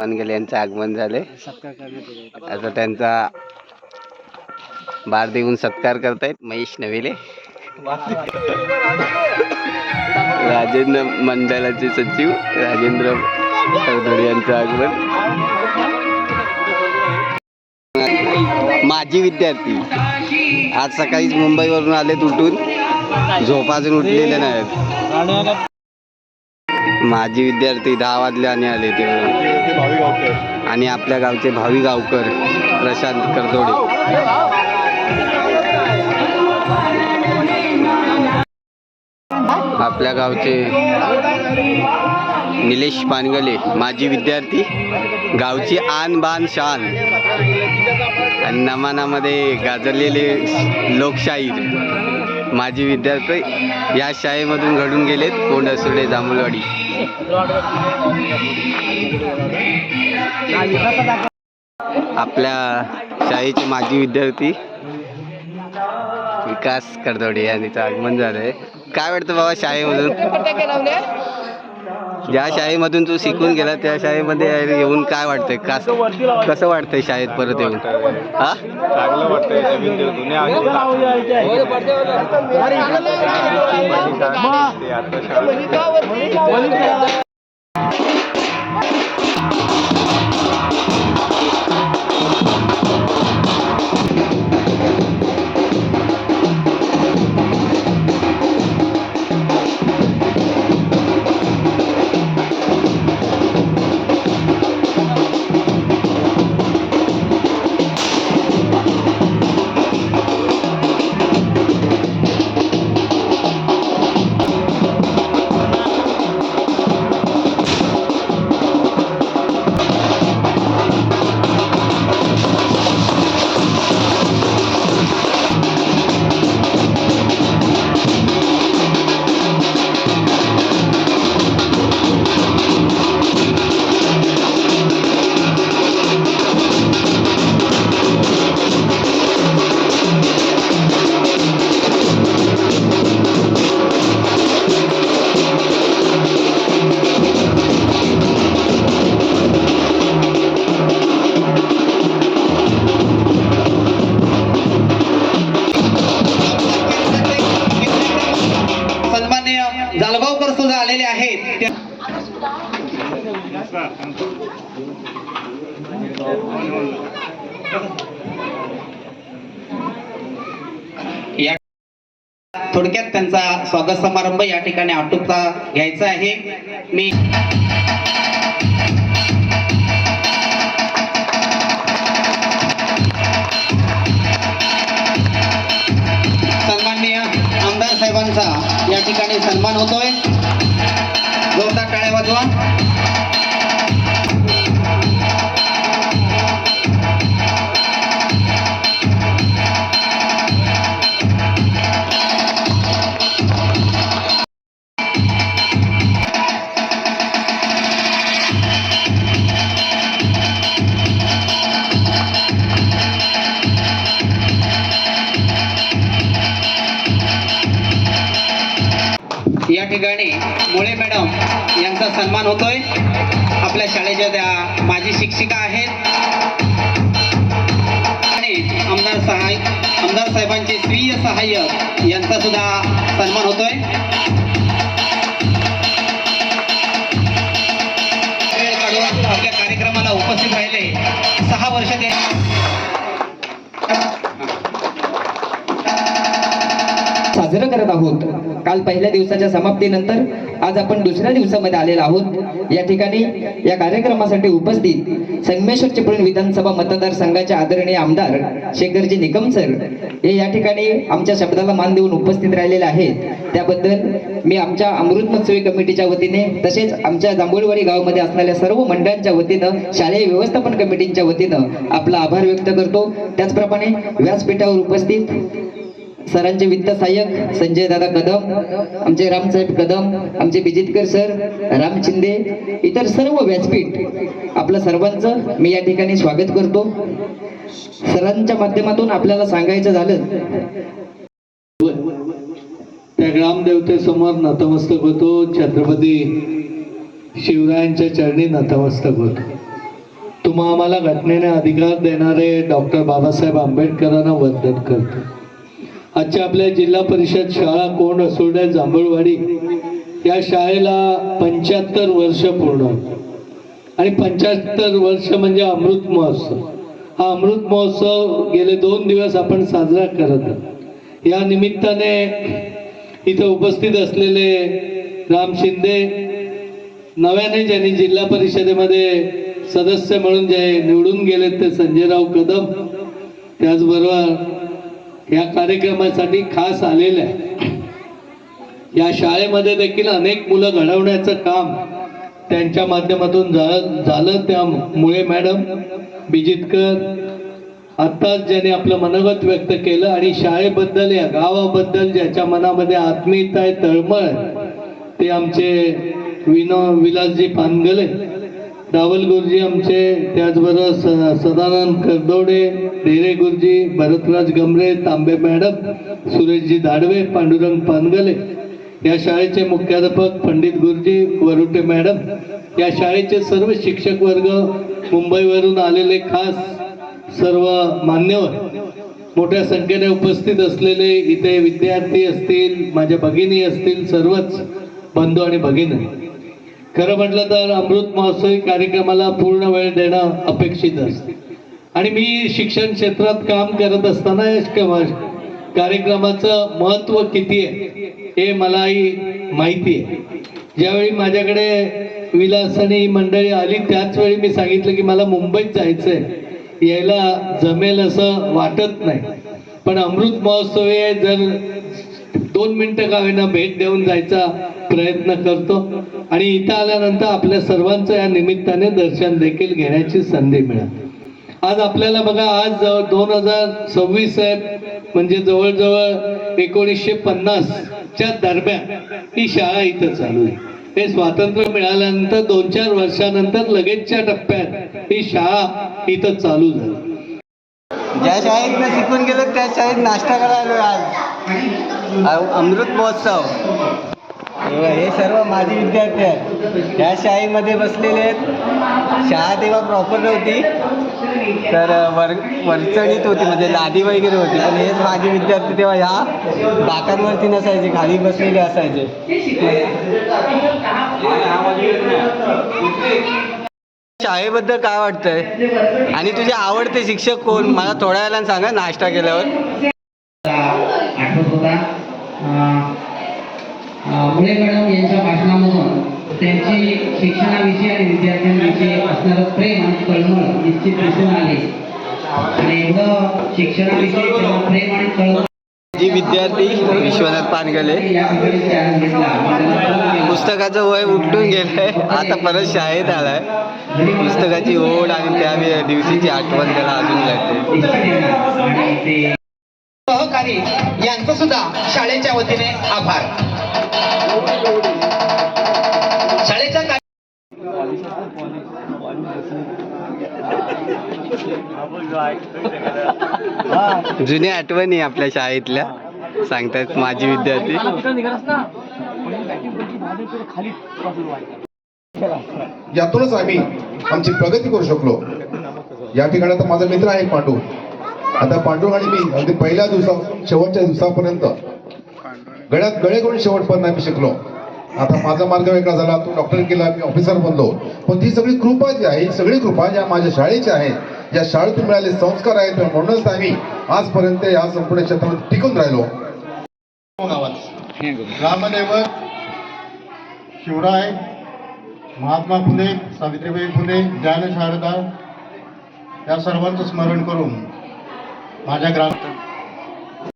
पानगले यांचं आगमन झाले. आता त्यांचा बार देऊन सत्कार करतायत महेश नवेले, राजेंद्र मंडळाचे सचिव राजेंद्र कडदोडे यांचं आगमन. माजी विद्यार्थी आज सकाळीच मुंबईवरून आलेत उठून, झोप अजून उठलेले नाहीत. माजी विद्यार्थी 10 वाजल्याने आले ते, आणि आपल्या गावचे भावी गावकर प्रशांत कडदोडे. आपल्या गावचे निलेश पानगले माजी विद्यार्थी, गावची आन बान शान आणि नमानामध्ये गाजरलेले लोकशाहीर माजी विद्यार्थी या शाळेमधून घडून गेलेत. कोंडसुडे जांभूळवाडी. आपल्या शाळेचे माजी विद्यार्थी विकास कडदोडे यांचं आगमन झालंय. काय वाटतं बाबा शाळेमधून, ज्या शाळेमधून तू शिकून गेला त्या शाळेमध्ये येऊन काय वाटतंय? कसं वाटतंय शाळेत परत येऊन? हा, चांगलं वाटतंय. जालगावकर सुद्धा आलेले आहेत. थोडक्यात त्यांचा स्वागत समारंभ या ठिकाणी आटोपता घ्यायचा आहे. मी सन्माननीय आमदार साहेबांचा या ठिकाणी सन्मान होतोय. जोरदार टाळ्या वाजवा. या ठिकाणी मुळे मॅडम यांचा सन्मान होतोय. आपल्या शाळेच्या त्या माजी शिक्षिका आहेत. आणि आमदार साहेबांचे स्वीय सहाय्यक यांचा सुद्धा सन्मान होतोय. वेळ काढून आपल्या कार्यक्रमाला उपस्थित राहिले. 6 वर्ष ते साजरं करत आहोत. काल पहिल्या दिवसाच्या समाप्तीनंतर आज आपण दुसऱ्या दिवसामध्ये आलेलो आहोत. या ठिकाणी या कार्यक्रमासाठी उपस्थित संगमेश्वर चिपळूण विधानसभा मतदारसंघाचे आदरणीय आमदार शेखरजी निकम सर हे या ठिकाणी आमच्या शब्दाला मान देऊन उपस्थित राहिलेले आहेत. त्याबद्दल मी आमच्या अमृत महोत्सवी कमिटीच्या वतीने तसेच आमच्या जांभूळवाडी गावामध्ये असणाऱ्या सर्व मंडळांच्या वतीनं, शालेय व्यवस्थापन कमिटीच्या वतीनं आपला आभार व्यक्त करतो. त्याचप्रमाणे व्यासपीठावर उपस्थित सरांचे वित्त सहाय्यक संजय दादा कदम, आमचे रामसाहेब कदम, आमचे बिजितकर सर, राम शिंदे, इतर सर्व व्यासपीठ आपलं सर्वांचं मी या ठिकाणी स्वागत करतो. सरांच्या माध्यमातून आपल्याला सांगायचं झालं त्या ग्रामदेवतेसमोर नतमस्तक होतो. छत्रपती शिवरायांच्या चरणी नतमस्तक होतो. तुम्हा आम्हाला घटनेने अधिकार देणारे डॉक्टर बाबासाहेब आंबेडकरांना वंदन करतो. आजच्या आपल्या जिल्हा परिषद शाळा कोंड असोर्डा जांभूळवाडी या शाळेला 75 वर्ष पूर्ण होत आणि 75 वर्ष म्हणजे अमृत महोत्सव. हा अमृत महोत्सव गेले 2 दिवस आपण साजरा करत आहोत. या निमित्ताने इथं उपस्थित असलेले राम शिंदे, नव्याने ज्यांनी जिल्हा परिषदेमध्ये सदस्य म्हणून जे निवडून गेलेत ते संजयराव कदम, त्याचबरोबर या कार्यक्रमासाठी खास आलेले आहे. या शाळेमध्ये देखील अनेक मुलं घडवण्याचं काम त्यांच्या माध्यमातून झालं. त्यामुळे मॅडम बिजितकर आत्ताच ज्यांनी आपलं मनोगत व्यक्त केलं आणि शाळेबद्दल, या गावाबद्दल ज्याच्या मनामध्ये आत्मीयता आहे, तळमळ आहे, ते आमचे विलासजी पानगले, रावल गुरुजी आमचे, त्याचबरोबर सदानंद करदोडे, डेरे गुरुजी, भरतराज गमरे, तांबे मॅडम, सुरेशजी दाडवे, पांडुरंग पानगले, या शाळेचे मुख्याध्यापक पंडित गुरुजी, वरुटे मॅडम, या शाळेचे सर्व शिक्षक वर्ग, मुंबईवरून आलेले खास सर्व मान्यवर, मोठ्या संख्येने उपस्थित असलेले इथे विद्यार्थी असतील, माझ्या भगिनी असतील, सर्वच बंधू आणि भगिनी. खरं म्हटलं तर अमृत महोत्सवी कार्यक्रमाला पूर्ण वेळ देणं अपेक्षित असते आणि मी शिक्षण क्षेत्रात काम करत असताना या कार्यक्रमाचं महत्त्व किती आहे हे मलाही माहिती आहे. ज्यावेळी माझ्याकडे विलास आणि मंडळी आली त्याच वेळी मी सांगितलं की मला मुंबईत जायचंय, यायला जमेल असं वाटत नाही, पण अमृत महोत्सव आहे, जर 2 मिनिटं का होईना भेट देऊन जायचा प्रयत्न करतो आणि इथं आल्यानंतर आपल्या सर्वांचं या निमित्ताने दर्शन देखील घेण्याची संधी मिळाली. आज आपल्याला बघा, आज 2026 आहे, म्हणजे जवळजवळ 1950च्या दरम्यान ही शाळा इथं चालू आहे. हे स्वातंत्र्य मिळाल्यानंतर 2-4 वर्षानंतर लगेचच्या टप्प्यात ही शाळा इथं चालू झाली. ज्या शाळेत मी शिकून गेलो त्या शाळेत नाश्ता करायला आज अमृत महोत्सव. हे सर्व माझे विद्यार्थी आहेत, या शाळेमध्ये बसलेले आहेत. शाळा तेव्हा प्रॉपर नव्हती, तर वरचढीत होती, म्हणजे लादी वगैरे होती, पण हेच माझे विद्यार्थी तेव्हा ह्या बाकांवरती नसायचे, खाली बसलेले असायचे. शाळेबद्दल काय वाटतंय आणि तुझे आवडते शिक्षक कोण, मला थोड्या वेळानं सांगा नाश्ता केल्यावर. आठवत होता मुळे मॅडम यांच्या भाषणामधून त्यांची शिक्षणाविषयी आणि विद्यार्थ्यांविषयी असणारं प्रेम आणि तळमळ निश्चित दिसून आले आणि एवढं शिक्षणाविषयी त्यांना प्रेम आणि तळमळ. जी विद्यार्थी विश्वनाथ पानगले, पुस्तकाचं वय उठून गेलंय, आता परत शाळेत आलाय. पुस्तकाची ओढ आणि त्या दिवशीची आठवण त्याला अजून लागते. सहकारी यांचं सुद्धा शाळेच्या वतीने आभार. शाळेच्या जुन्या आठवणी आपल्या शाळेतल्या सांगतात माझी विद्यार्थी. यातूनच आम्ही आमची प्रगती करू शकलो. या ठिकाणी आता माझा मित्र आहे पांडू. आता पांडू आणि मी अगदी पहिल्या शेवटच्या दिवसापर्यंत गळ्यात गळे करून शेवटपर्यंत आम्ही शिकलो. आता माझा मार्ग वेगळा झाला, तो डॉक्टर केला, मी ऑफिसर बनलो. पण ती सगळी कृपा जी आहे, ही सगळी कृपा ज्या माझ्या शाळेची आहे, ज्या शाळेतून मिळाले संस्कार आहेत, म्हणूनच आम्ही आजपर्यंत या संपूर्ण क्षेत्रामध्ये टिकून राहिलो. रामदेव, शिवराय, महात्मा फुले, सावित्रीबाई फुले, ज्ञानशारदा या सर्वांचं स्मरण करून माझ्या ग्राम